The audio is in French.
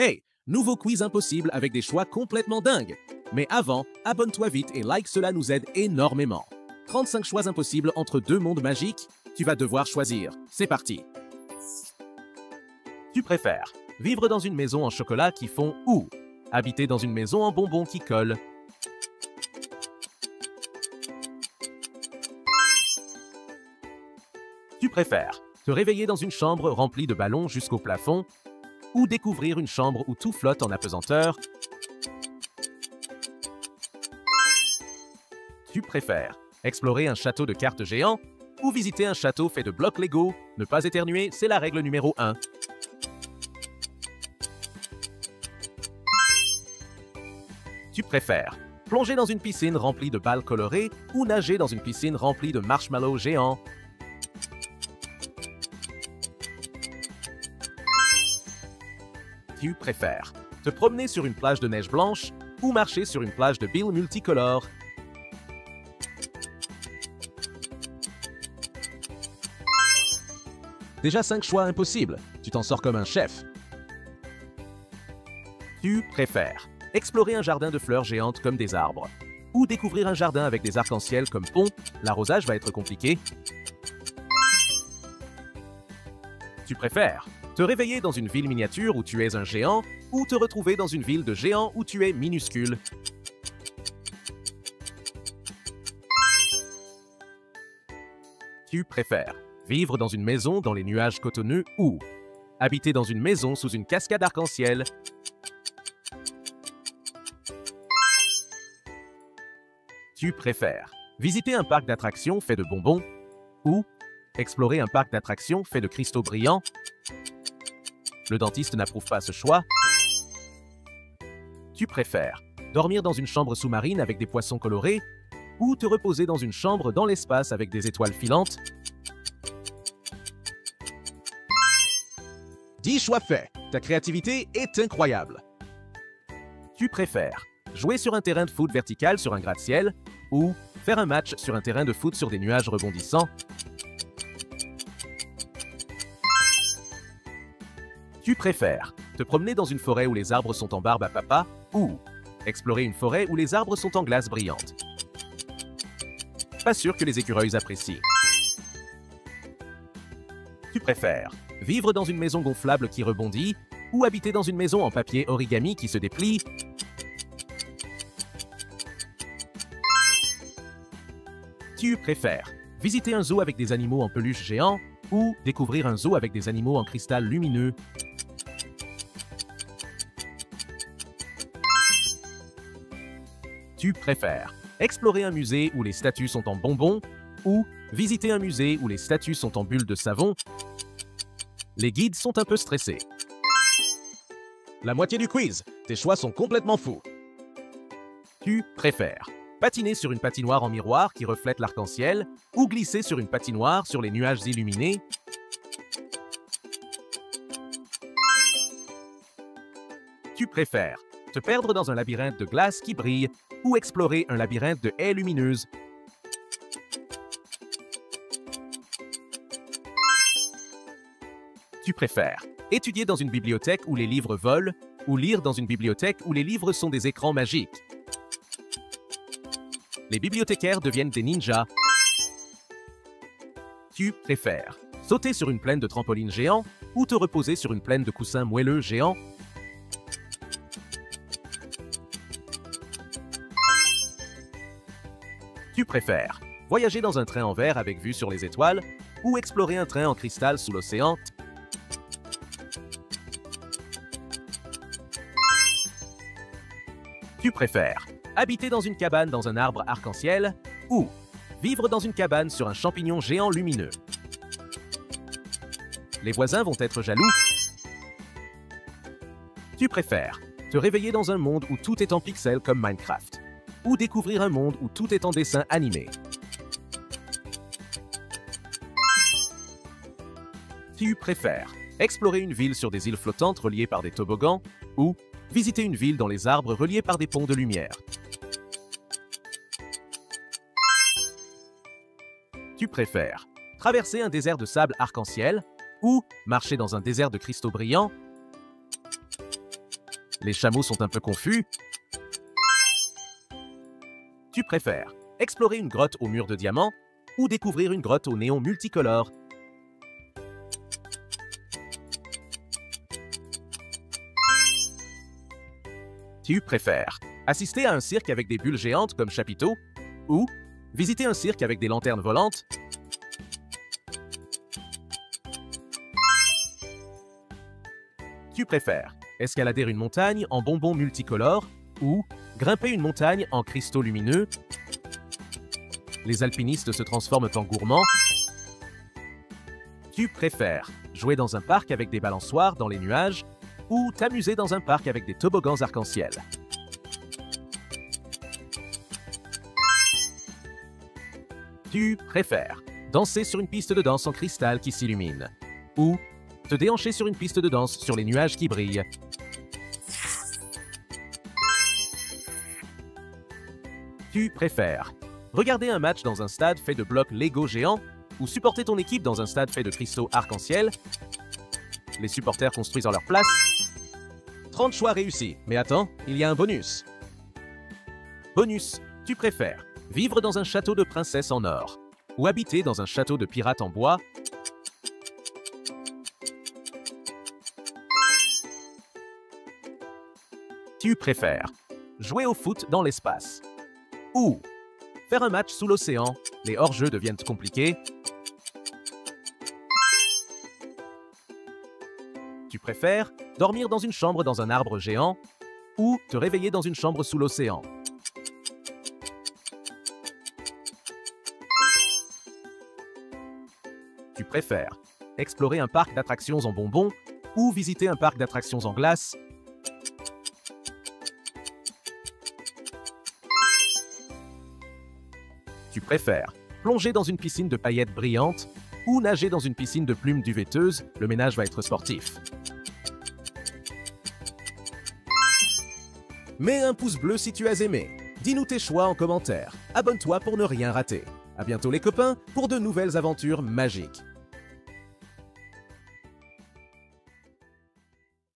Hey, nouveau quiz impossible avec des choix complètement dingues. Mais avant, abonne-toi vite et like, cela nous aide énormément. 35 choix impossibles entre deux mondes magiques, tu vas devoir choisir. C'est parti. Tu préfères vivre dans une maison en chocolat qui fond ou habiter dans une maison en bonbons qui collent? Tu préfères te réveiller dans une chambre remplie de ballons jusqu'au plafond ou découvrir une chambre où tout flotte en apesanteur? Tu préfères explorer un château de cartes géant ou visiter un château fait de blocs Lego? Ne pas éternuer, c'est la règle numéro 1. Tu préfères plonger dans une piscine remplie de balles colorées ou nager dans une piscine remplie de marshmallows géants? Tu préfères te promener sur une plage de neige blanche ou marcher sur une plage de billes multicolores? Déjà 5 choix impossibles, tu t'en sors comme un chef. Tu préfères explorer un jardin de fleurs géantes comme des arbres ou découvrir un jardin avec des arcs-en-ciel comme pont? L'arrosage va être compliqué. Tu préfères te réveiller dans une ville miniature où tu es un géant ou te retrouver dans une ville de géants où tu es minuscule? Tu préfères vivre dans une maison dans les nuages cotonneux ou habiter dans une maison sous une cascade arc-en-ciel? Tu préfères visiter un parc d'attractions fait de bonbons ou explorer un parc d'attractions fait de cristaux brillants? Le dentiste n'approuve pas ce choix. Tu préfères dormir dans une chambre sous-marine avec des poissons colorés ou te reposer dans une chambre dans l'espace avec des étoiles filantes? 10 choix faits. Ta créativité est incroyable. Tu préfères jouer sur un terrain de foot vertical sur un gratte-ciel ou faire un match sur un terrain de foot sur des nuages rebondissants? Tu préfères te promener dans une forêt où les arbres sont en barbe à papa ou explorer une forêt où les arbres sont en glace brillante? Pas sûr que les écureuils apprécient. Tu préfères vivre dans une maison gonflable qui rebondit ou habiter dans une maison en papier origami qui se déplie? Tu préfères visiter un zoo avec des animaux en peluche géants ou découvrir un zoo avec des animaux en cristal lumineux? Tu préfères explorer un musée où les statues sont en bonbons ou visiter un musée où les statues sont en bulles de savon? Les guides sont un peu stressés. La moitié du quiz, tes choix sont complètement fous. Tu préfères patiner sur une patinoire en miroir qui reflète l'arc-en-ciel ou glisser sur une patinoire sur les nuages illuminés? Tu préfères te perdre dans un labyrinthe de glace qui brille ou explorer un labyrinthe de haies lumineuses? Tu préfères étudier dans une bibliothèque où les livres volent ou lire dans une bibliothèque où les livres sont des écrans magiques? Les bibliothécaires deviennent des ninjas. Tu préfères sauter sur une plaine de trampoline géant ou te reposer sur une plaine de coussins moelleux géants? Tu préfères voyager dans un train en verre avec vue sur les étoiles ou explorer un train en cristal sous l'océan? Tu préfères habiter dans une cabane dans un arbre arc-en-ciel ou vivre dans une cabane sur un champignon géant lumineux? Les voisins vont être jaloux. Tu préfères te réveiller dans un monde où tout est en pixels comme Minecraft ou découvrir un monde où tout est en dessin animé? Tu préfères explorer une ville sur des îles flottantes reliées par des toboggans ou visiter une ville dans les arbres reliés par des ponts de lumière? Tu préfères traverser un désert de sable arc-en-ciel ou marcher dans un désert de cristaux brillants? Les chameaux sont un peu confus. Tu préfères explorer une grotte au mur de diamant ou découvrir une grotte au néon multicolore? Tu préfères assister à un cirque avec des bulles géantes comme chapiteaux ou visiter un cirque avec des lanternes volantes? Tu préfères escalader une montagne en bonbons multicolores ou grimper une montagne en cristaux lumineux? Les alpinistes se transforment en gourmands. Tu préfères jouer dans un parc avec des balançoires dans les nuages ou t'amuser dans un parc avec des toboggans arc-en-ciel? Tu préfères danser sur une piste de danse en cristal qui s'illumine ou te déhancher sur une piste de danse sur les nuages qui brillent? Tu préfères regarder un match dans un stade fait de blocs Lego géants ou supporter ton équipe dans un stade fait de cristaux arc-en-ciel? Les supporters construisent en leur place. 30 choix réussis. Mais attends, il y a un bonus. Bonus, tu préfères vivre dans un château de princesse en or ou habiter dans un château de pirate en bois? Tu préfères jouer au foot dans l'espace ou faire un match sous l'océan? Les hors-jeux deviennent compliqués. Tu préfères dormir dans une chambre dans un arbre géant ou te réveiller dans une chambre sous l'océan? Tu préfères explorer un parc d'attractions en bonbons ou visiter un parc d'attractions en glace? Tu préfères plonger dans une piscine de paillettes brillantes ou nager dans une piscine de plumes duveteuses? Le ménage va être sportif. Mets un pouce bleu si tu as aimé. Dis-nous tes choix en commentaire. Abonne-toi pour ne rien rater. À bientôt les copains pour de nouvelles aventures magiques.